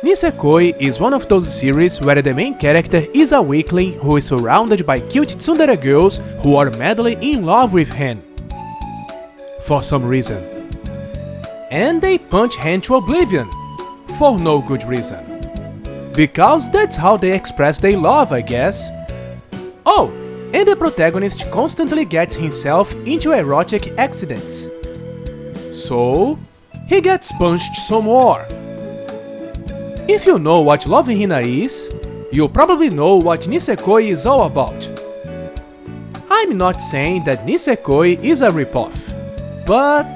Nisekoi is one of those series where the main character is a weakling who is surrounded by cute tsundere girls who are madly in love with him. For some reason. And they punch him to oblivion. For no good reason. Because that's how they express their love, I guess. Oh, and the protagonist constantly gets himself into erotic accidents. So, he gets punched some more. If you know what Love Hina is, you probably know what Nisekoi is all about. I'm not saying that Nisekoi is a ripoff, but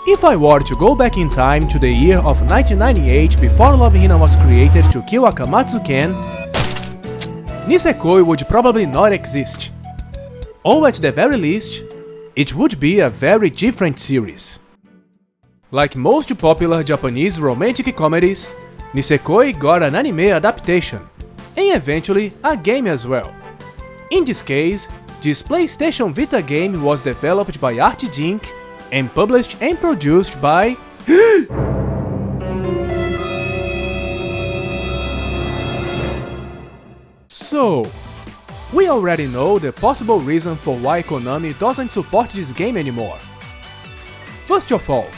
if I were to go back in time to the year of 1998 before Love Hina was created to kill Akamatsu-ken, Nisekoi would probably not exist. Or at the very least, it would be a very different series. Like most popular Japanese romantic comedies, Nisekoi got an anime adaptation, and eventually a game as well. In this case, this PlayStation Vita game was developed by Artid Inc. and published and produced by So, we already know the possible reason for why Konami doesn't support this game anymore. First of all,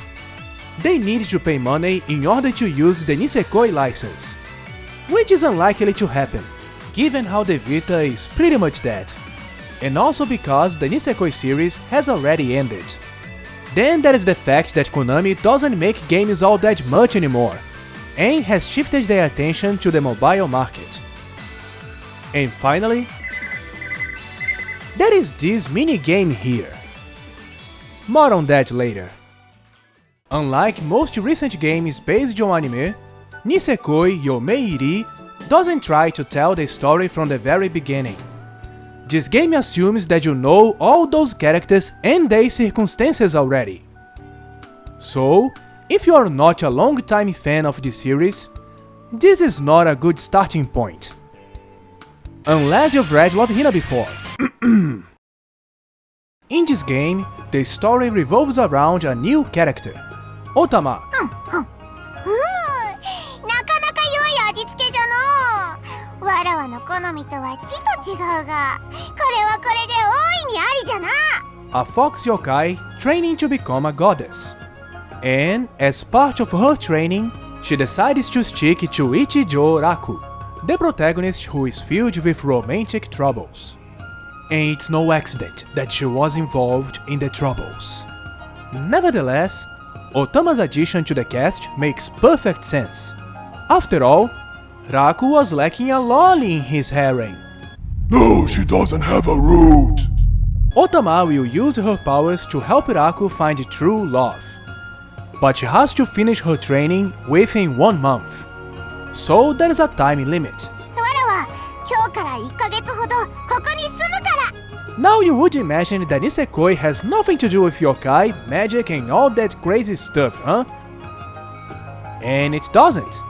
they need to pay money in order to use the Nisekoi license, which is unlikely to happen, given how the Vita is pretty much dead, and also because the Nisekoi series has already ended. Then there is the fact that Konami doesn't make games all that much anymore, and has shifted their attention to the mobile market. And finally, there is this mini-game here. More on that later. Unlike most recent games based on anime, Nisekoi Yomeiri doesn't try to tell the story from the very beginning. This game assumes that you know all those characters and their circumstances already. So, if you are not a long-time fan of the series, this is not a good starting point. Unless you've read Love Hina before. In this game, the story revolves around a new character, Otama. なかなか良い味付けじゃのう。わらわの好みとはちと違うが、これはこれで大いにありじゃな。 A fox yokai training to become a goddess. And, as part of her training, she decides to stick to Ichijo Raku, the protagonist who is filled with romantic troubles. And it's no accident that she was involved in the troubles. Nevertheless, Otama's addition to the cast makes perfect sense. After all, Raku was lacking a lolly in his harem. No, she doesn't have a root. Otama will use her powers to help Raku find true love. But she has to finish her training within 1 month. So there is a time limit. わらは今日から1ヶ月ほどここに住むから。 Now you would imagine that Nisekoi has nothing to do with yokai, magic and all that crazy stuff, huh? And it doesn't.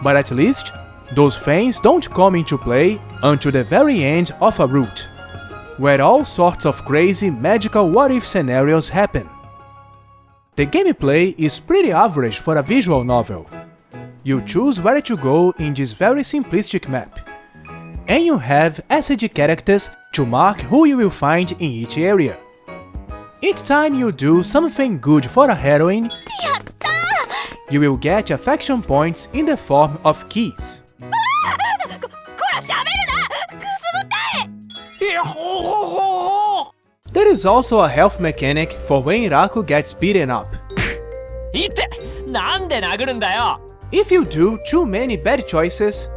But at least, those things don't come into play until the very end of a route, where all sorts of crazy magical what-if scenarios happen. The gameplay is pretty average for a visual novel. You choose where to go in this very simplistic map, and you have SG characters to mark who you will find in each area. Each time you do something good for a heroine, やったー。 you will get affection points in the form of keys. こらしゃべるな。くすぐったい。 There is also a health mechanic for when Raku gets beaten up. いってなんで殴るんだよ。 If you do too many bad choices,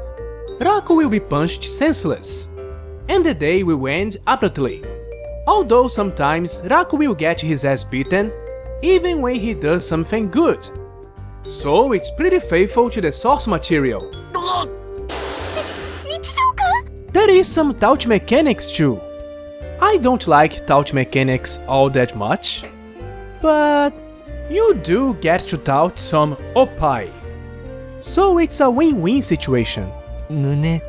Raku will be punched senseless, and the day will end abruptly. Although sometimes Raku will get his ass beaten, even when he does something good. So it's pretty faithful to the source material. 一条くん。 There is some touch mechanics too. I don't like touch mechanics all that much, but you do get to touch some oppai. So it's a win-win situation. 胸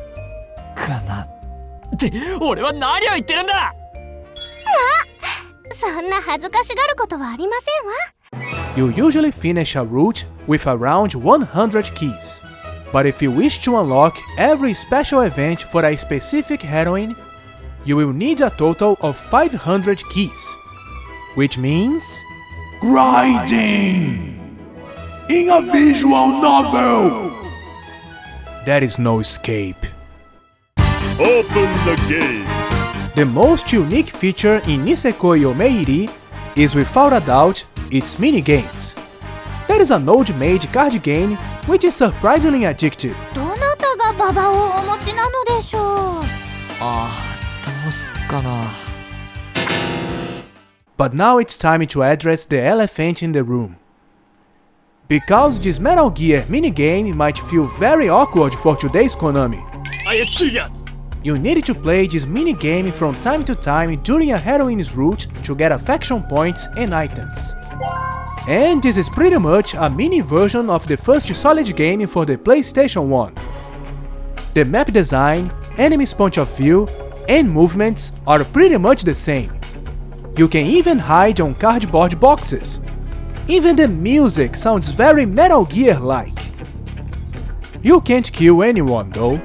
かなって俺は何を言ってるんだ。そんな恥ずかしがることはありませんわ。 You usually finish a route with around 100 keys. But if you wish to unlock every special event for a specific heroine, you will need a total of 500 keys, which means Grinding! In a visual novel! there is no escape. Open the game. The most unique feature in Nisekoi Yomeiri is without a doubt its minigames. There is an old-made card game which is surprisingly addictive. どなたがババをお持ちなのでしょう。あー、どうすっかな。 But now it's time to address the elephant in the room. Because this Metal Gear minigame might feel very awkward for today's Konami, 怪しいやつ。 you need to play this minigame from time to time during a heroine's route to get affection points and items. And this is pretty much a mini version of the first solid game for the PlayStation 1. The map design, enemy's point of view, and movements are pretty much the same. You can even hide on cardboard boxes. Even the music sounds very Metal Gear-like. You can't kill anyone though.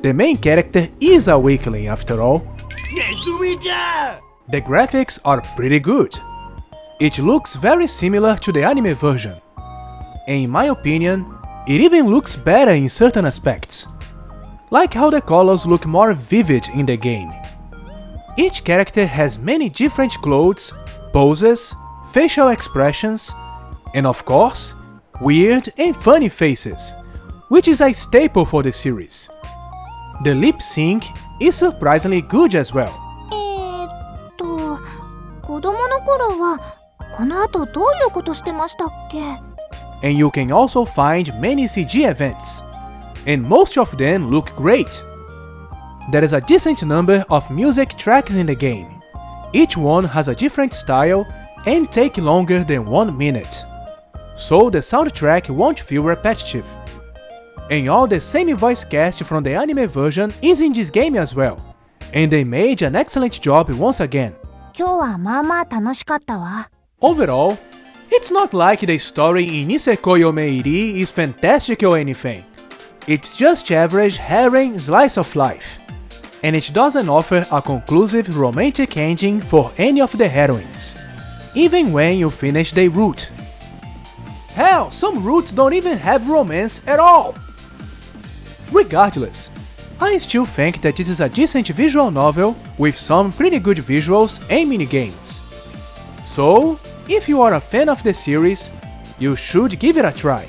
The main character is a weakling after all. The graphics are pretty good. It looks very similar to the anime version. And in my opinion, it even looks better in certain aspects. Like how the colors look more vivid in the game. Each character has many different clothes, poses, facial expressions, and of course, weird and funny faces, which is a staple for the series. The lip sync is surprisingly good as well. 子供の頃はこの後どういうことしてましたっけ？ And you can also find many CG events, and most of them look great. There is a decent number of music tracks in the game. Each one has a different style and take longer than 1 minute. So the soundtrack won't feel repetitive. And all the same voice cast from the anime version is in this game as well. And they made an excellent job once again. 今日はまあまあ楽しかったわ。 Overall, it's not like the story in Nisekoi Yomeiri is fantastic or anything. It's just average harem slice of life. And it doesn't offer a conclusive romantic ending for any of the heroines, even when you finish the route. Hell, some routes don't even have romance at all! Regardless, I still think that this is a decent visual novel with some pretty good visuals and minigames. So, if you are a fan of the series, you should give it a try.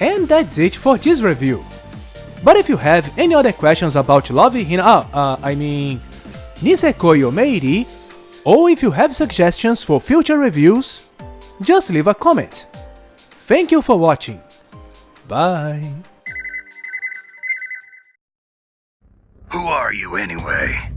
And that's it for this review. But if you have any other questions about Nisekoi Yomeiri, or if you have suggestions for future reviews, just leave a comment. Thank you for watching. Bye. Who are you anyway?